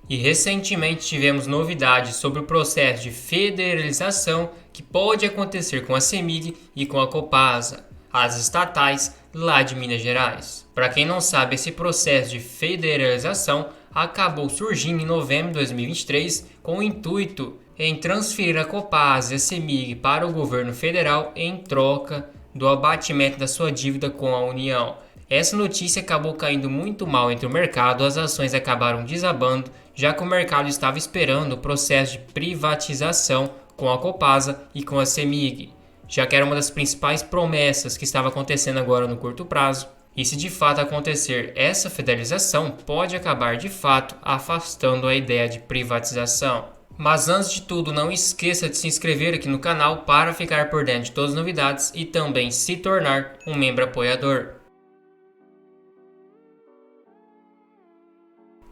E recentemente tivemos novidades sobre o processo de federalização que pode acontecer com a CEMIG e com a Copasa, as estatais lá de Minas Gerais. Para quem não sabe, esse processo de federalização acabou surgindo em novembro de 2023 com o intuito em transferir a Copasa e a CEMIG para o governo federal em troca do abatimento da sua dívida com a União. Essa notícia acabou caindo muito mal entre o mercado, as ações acabaram desabando, já que o mercado estava esperando o processo de privatização com a Copasa e com a CEMIG, já que era uma das principais promessas que estava acontecendo agora no curto prazo. E se de fato acontecer essa federalização, pode acabar de fato afastando a ideia de privatização. Mas antes de tudo, não esqueça de se inscrever aqui no canal para ficar por dentro de todas as novidades e também se tornar um membro apoiador.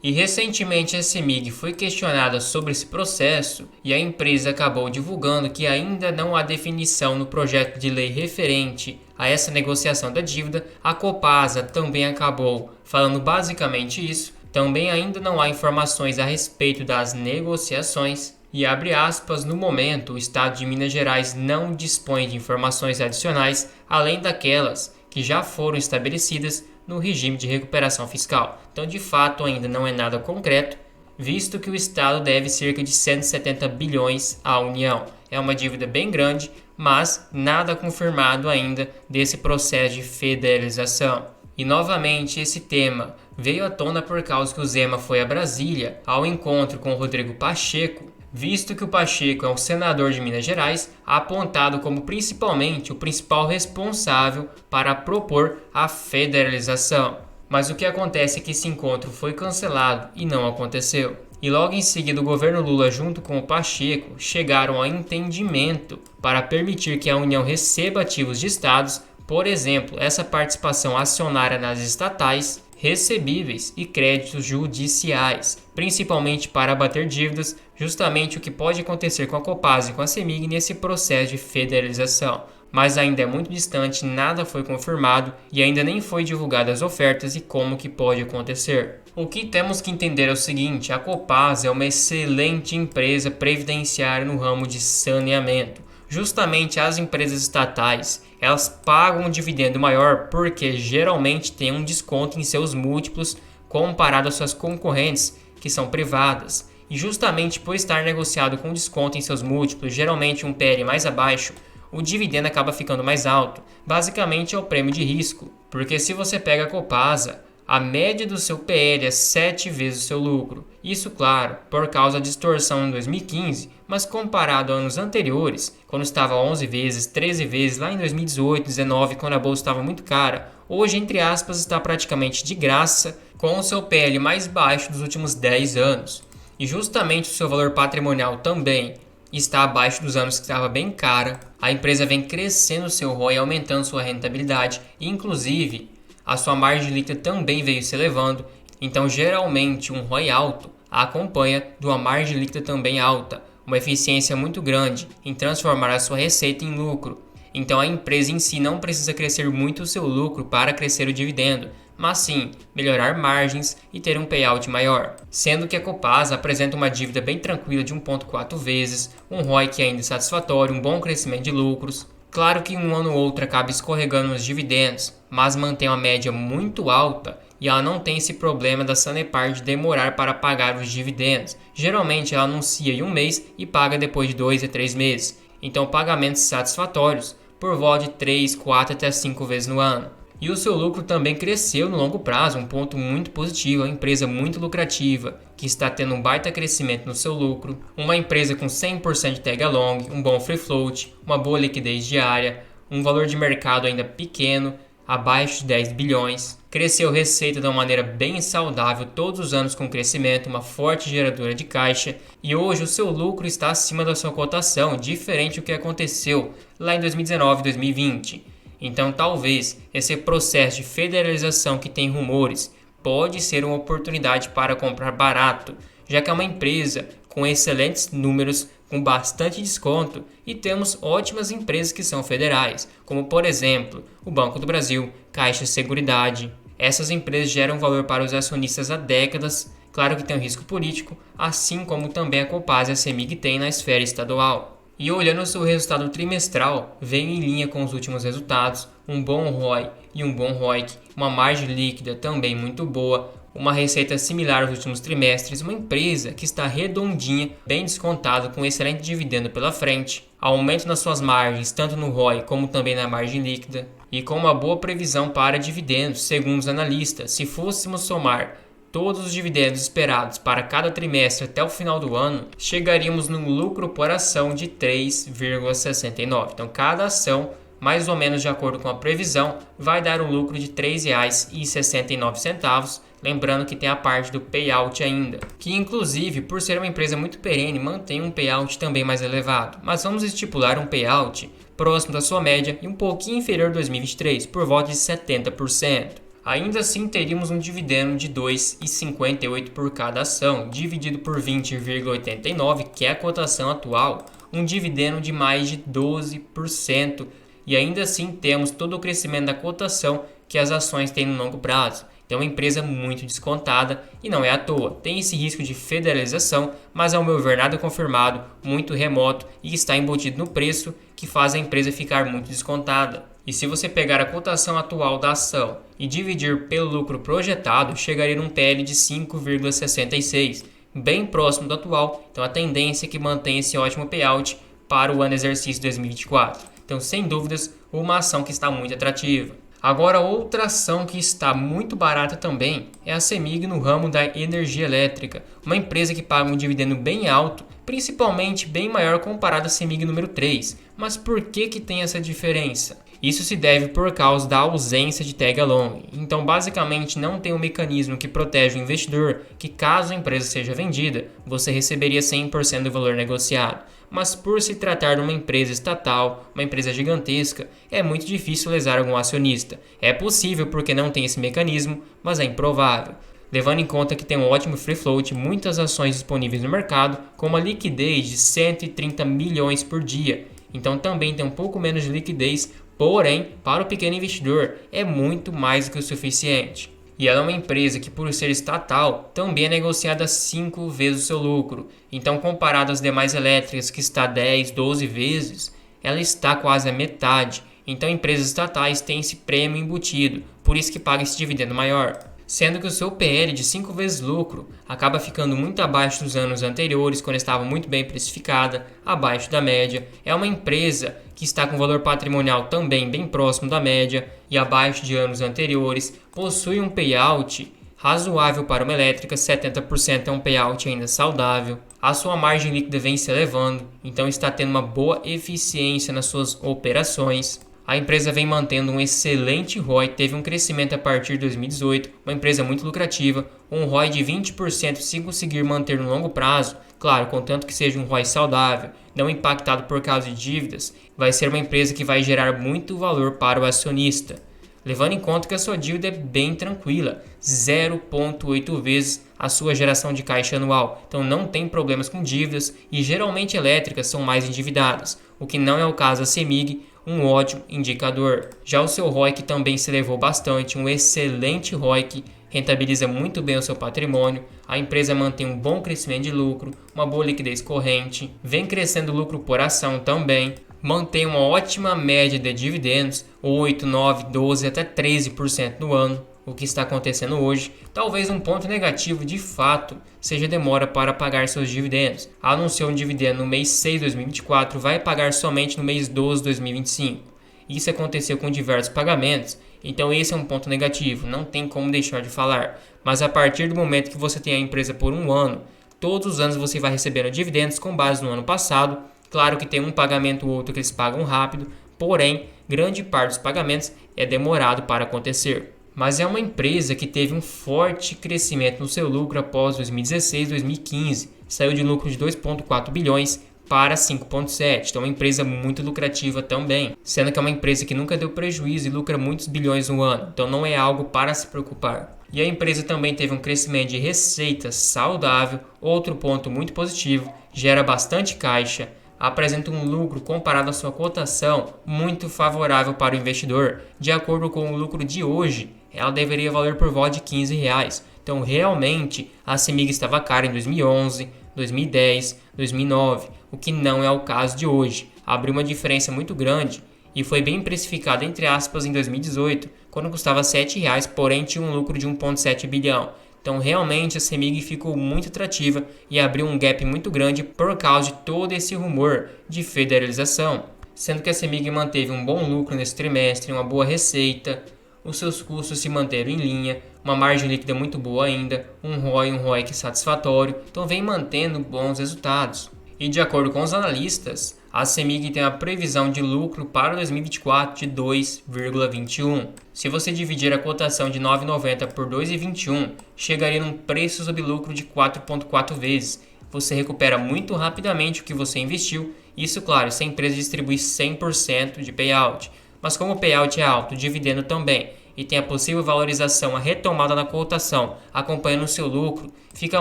E recentemente a CEMIG foi questionada sobre esse processo e a empresa acabou divulgando que ainda não há definição no projeto de lei referente a essa negociação da dívida. A Copasa também acabou falando basicamente isso. Também ainda não há informações a respeito das negociações e, abre aspas, no momento o Estado de Minas Gerais não dispõe de informações adicionais além daquelas que já foram estabelecidas no regime de recuperação fiscal. Então, de fato, ainda não é nada concreto, visto que o Estado deve cerca de 170 bilhões à União. É uma dívida bem grande, mas nada confirmado ainda desse processo de federalização. E novamente esse tema veio à tona por causa que o Zema foi a Brasília ao encontro com o Rodrigo Pacheco, visto que o Pacheco é um senador de Minas Gerais, apontado como principalmente o principal responsável para propor a federalização. Mas o que acontece é que esse encontro foi cancelado e não aconteceu. E logo em seguida o governo Lula junto com o Pacheco chegaram a entendimento para permitir que a União receba ativos de estados, por exemplo, essa participação acionária nas estatais, recebíveis e créditos judiciais, principalmente para abater dívidas, justamente o que pode acontecer com a Copasa e com a CEMIG nesse processo de federalização. Mas ainda é muito distante, nada foi confirmado e ainda nem foi divulgadas as ofertas e como que pode acontecer. O que temos que entender é o seguinte: a Copasa é uma excelente empresa previdenciária no ramo de saneamento. Justamente as empresas estatais, elas pagam um dividendo maior porque geralmente tem um desconto em seus múltiplos comparado às suas concorrentes, que são privadas. E justamente por estar negociado com desconto em seus múltiplos, geralmente um PL mais abaixo, o dividendo acaba ficando mais alto. Basicamente é o prêmio de risco, porque se você pega a Copasa, a média do seu PL é 7 vezes o seu lucro. Isso, claro, por causa da distorção em 2015, mas comparado a anos anteriores, quando estava 11 vezes, 13 vezes, lá em 2018, 2019, quando a bolsa estava muito cara, hoje, entre aspas, está praticamente de graça, com o seu PL mais baixo dos últimos 10 anos. E justamente o seu valor patrimonial também está abaixo dos anos que estava bem cara. A empresa vem crescendo seu ROI e aumentando sua rentabilidade, e, inclusive, a sua margem líquida também veio se elevando, então geralmente um ROI alto acompanha de uma margem líquida também alta, uma eficiência muito grande em transformar a sua receita em lucro. Então a empresa em si não precisa crescer muito o seu lucro para crescer o dividendo, mas sim melhorar margens e ter um payout maior. Sendo que a Copasa apresenta uma dívida bem tranquila de 1,4 vezes, um ROI que ainda é satisfatório, um bom crescimento de lucros. Claro que um ano ou outro acaba escorregando nos dividendos, mas mantém uma média muito alta e ela não tem esse problema da Sanepar de demorar para pagar os dividendos. Geralmente ela anuncia em um mês e paga depois de 2 a 3 meses. Então pagamentos satisfatórios por volta de 3, 4 até 5 vezes no ano. E o seu lucro também cresceu no longo prazo, um ponto muito positivo, uma empresa muito lucrativa, que está tendo um baita crescimento no seu lucro, uma empresa com 100% de tag along, um bom free float, uma boa liquidez diária, um valor de mercado ainda pequeno, abaixo de 10 bilhões, cresceu receita de uma maneira bem saudável todos os anos com crescimento, uma forte geradora de caixa, e hoje o seu lucro está acima da sua cotação, diferente do que aconteceu lá em 2019 e 2020. Então talvez esse processo de federalização que tem rumores pode ser uma oportunidade para comprar barato, já que é uma empresa com excelentes números, com bastante desconto, e temos ótimas empresas que são federais, como por exemplo o Banco do Brasil, Caixa Seguridade. Essas empresas geram valor para os acionistas há décadas, Claro que tem um risco político, assim como também a Copasa e a CEMIG têm na esfera estadual. E olhando o seu resultado trimestral, veio em linha com os últimos resultados, um bom ROI e um bom ROIC, uma margem líquida também muito boa, uma receita similar aos últimos trimestres, uma empresa que está redondinha, bem descontada, com excelente dividendo pela frente, aumento nas suas margens, tanto no ROI como também na margem líquida, e com uma boa previsão para dividendos, segundo os analistas. Se fôssemos somar todos os dividendos esperados para cada trimestre até o final do ano, chegaríamos num lucro por ação de 3,69. Então, cada ação, mais ou menos de acordo com a previsão, vai dar um lucro de R$ 3,69. Lembrando que tem a parte do payout ainda, que inclusive, por ser uma empresa muito perene, mantém um payout também mais elevado. Mas vamos estipular um payout próximo da sua média e um pouquinho inferior a 2023, por volta de 70%. Ainda assim, teríamos um dividendo de R$ 2,58 por cada ação, dividido por 20,89, que é a cotação atual, um dividendo de mais de 12%. E ainda assim, temos todo o crescimento da cotação que as ações têm no longo prazo. É uma empresa muito descontada e não é à toa. Tem esse risco de federalização, mas ao meu ver nada confirmado, muito remoto e está embutido no preço que faz a empresa ficar muito descontada. E se você pegar a cotação atual da ação e dividir pelo lucro projetado, chegaria num PL de 5,66, bem próximo do atual. Então a tendência é que mantenha esse ótimo payout para o ano exercício 2024. Então, sem dúvidas, uma ação que está muito atrativa. Agora, outra ação que está muito barata também é a CEMIG no ramo da energia elétrica, uma empresa que paga um dividendo bem alto, principalmente bem maior comparado à CEMIG número 3. Mas por que tem essa diferença? Isso se deve por causa da ausência de tag along. Então, basicamente, não tem um mecanismo que protege o investidor que, caso a empresa seja vendida, você receberia 100% do valor negociado. Mas por se tratar de uma empresa estatal, uma empresa gigantesca, é muito difícil lesar algum acionista. É possível porque não tem esse mecanismo, mas é improvável. Levando em conta que tem um ótimo free float, muitas ações disponíveis no mercado, com uma liquidez de 130 milhões por dia. Então também tem um pouco menos de liquidez, porém, para o pequeno investidor, é muito mais do que o suficiente. E ela é uma empresa que, por ser estatal, também é negociada 5 vezes o seu lucro. Então, comparado às demais elétricas, que está 10, 12 vezes, ela está quase a metade. Então, empresas estatais têm esse prêmio embutido, por isso que paga esse dividendo maior. Sendo que o seu PL de 5 vezes lucro acaba ficando muito abaixo dos anos anteriores, quando estava muito bem precificada, abaixo da média. É uma empresa que está com valor patrimonial também bem próximo da média e abaixo de anos anteriores, possui um payout razoável para uma elétrica, 70% é um payout ainda saudável. A sua margem líquida vem se elevando, então está tendo uma boa eficiência nas suas operações. A empresa vem mantendo um excelente ROI, teve um crescimento a partir de 2018, uma empresa muito lucrativa, um ROI de 20% se conseguir manter no longo prazo, claro, contanto que seja um ROI saudável, não impactado por causa de dívidas, vai ser uma empresa que vai gerar muito valor para o acionista. Levando em conta que a sua dívida é bem tranquila, 0,8 vezes a sua geração de caixa anual, então não tem problemas com dívidas e geralmente elétricas são mais endividadas, o que não é o caso da CEMIG, um ótimo indicador. Já o seu ROIC também se elevou bastante, um excelente ROIC, rentabiliza muito bem o seu patrimônio, a empresa mantém um bom crescimento de lucro, uma boa liquidez corrente, vem crescendo o lucro por ação também, mantém uma ótima média de dividendos, 8, 9, 12 até 13% no ano, o que está acontecendo hoje. Talvez um ponto negativo de fato seja a demora para pagar seus dividendos. Anunciou um dividendo no mês 6 de 2024, vai pagar somente no mês 12 de 2025. Isso aconteceu com diversos pagamentos, então esse é um ponto negativo, não tem como deixar de falar. Mas a partir do momento que você tem a empresa por um ano, todos os anos você vai recebendo dividendos com base no ano passado. Claro que tem um pagamento ou outro que eles pagam rápido, porém, grande parte dos pagamentos é demorado para acontecer. Mas é uma empresa que teve um forte crescimento no seu lucro após 2016 e 2015. Saiu de lucro de 2,4 bilhões para 5,7. Então é uma empresa muito lucrativa também. Sendo que é uma empresa que nunca deu prejuízo e lucra muitos bilhões no ano. Então não é algo para se preocupar. E a empresa também teve um crescimento de receita saudável. Outro ponto muito positivo, gera bastante caixa. Apresenta um lucro comparado à sua cotação muito favorável para o investidor. De acordo com o lucro de hoje, ela deveria valer por volta de R$15. Então realmente a CEMIG estava cara em 2011, 2010, 2009, o que não é o caso de hoje. Abriu uma diferença muito grande e foi bem precificada entre aspas em 2018, quando custava R$ 7,00, porém tinha um lucro de 1,7 bilhão. Então realmente a CEMIG ficou muito atrativa e abriu um gap muito grande por causa de todo esse rumor de federalização. Sendo que a CEMIG manteve um bom lucro nesse trimestre, uma boa receita, os seus custos se manteram em linha, uma margem líquida muito boa ainda, um ROIC satisfatório, então vem mantendo bons resultados. E de acordo com os analistas, a CEMIG tem a previsão de lucro para 2024 de 2,21. Se você dividir a cotação de 9,90 por 2,21, chegaria num preço sobre lucro de 4,4 vezes. Você recupera muito rapidamente o que você investiu, isso claro, se a empresa distribuir 100% de payout. Mas como o payout é alto, o dividendo também, e tem a possível valorização, a retomada na cotação, acompanhando o seu lucro, fica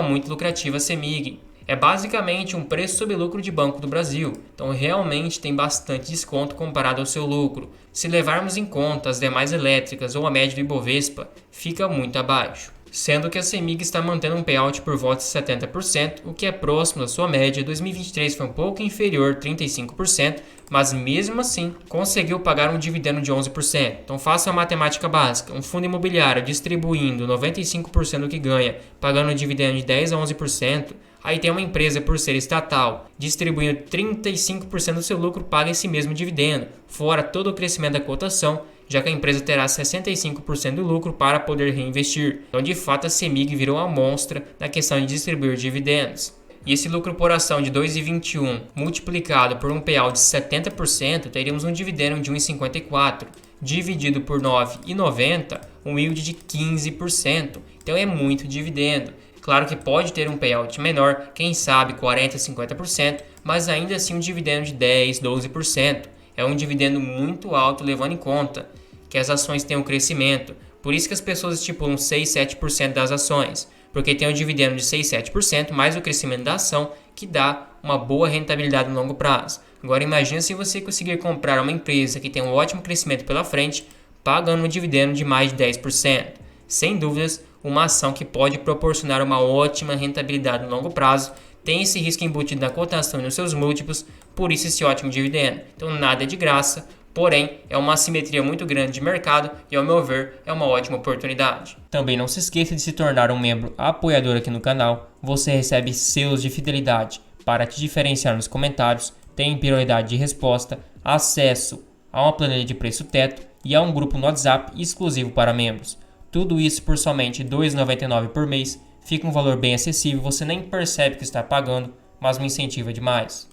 muito lucrativa a CEMIG. É basicamente um preço sobre lucro de Banco do Brasil, então realmente tem bastante desconto comparado ao seu lucro. Se levarmos em conta as demais elétricas ou a média do Ibovespa, fica muito abaixo. Sendo que a CEMIG está mantendo um payout por volta de 70%, o que é próximo da sua média. 2023 foi um pouco inferior, 35%, mas mesmo assim conseguiu pagar um dividendo de 11%. Então faça a matemática básica, um fundo imobiliário distribuindo 95% do que ganha, pagando um dividendo de 10 a 11%, aí tem uma empresa, por ser estatal, distribuindo 35% do seu lucro, paga esse mesmo dividendo, fora todo o crescimento da cotação, já que a empresa terá 65% do lucro para poder reinvestir. Então, de fato, a CEMIG virou uma monstra na questão de distribuir dividendos. E esse lucro por ação de 2,21 multiplicado por um payout de 70%, teríamos um dividendo de 1,54. Dividido por 9,90, um yield de 15%. Então é muito dividendo. Claro que pode ter um payout menor, quem sabe 40%, 50%, mas ainda assim um dividendo de 10%, 12%. É um dividendo muito alto, levando em conta que as ações têm um crescimento. Por isso que as pessoas estipulam 6, 7% das ações, porque tem um dividendo de 6, 7% mais o crescimento da ação, que dá uma boa rentabilidade no longo prazo. Agora imagine se você conseguir comprar uma empresa que tem um ótimo crescimento pela frente, pagando um dividendo de mais de 10%. Sem dúvidas, uma ação que pode proporcionar uma ótima rentabilidade no longo prazo, tem esse risco embutido na cotação e nos seus múltiplos, por isso esse ótimo dividendo. Então nada é de graça, porém é uma assimetria muito grande de mercado e, ao meu ver, é uma ótima oportunidade. Também não se esqueça de se tornar um membro apoiador aqui no canal. Você recebe selos de fidelidade para te diferenciar nos comentários, tem prioridade de resposta, acesso a uma planilha de preço teto e a um grupo no WhatsApp exclusivo para membros. Tudo isso por somente R$ 2,99 por mês. Fica um valor bem acessível, você nem percebe que está pagando, mas me incentiva demais.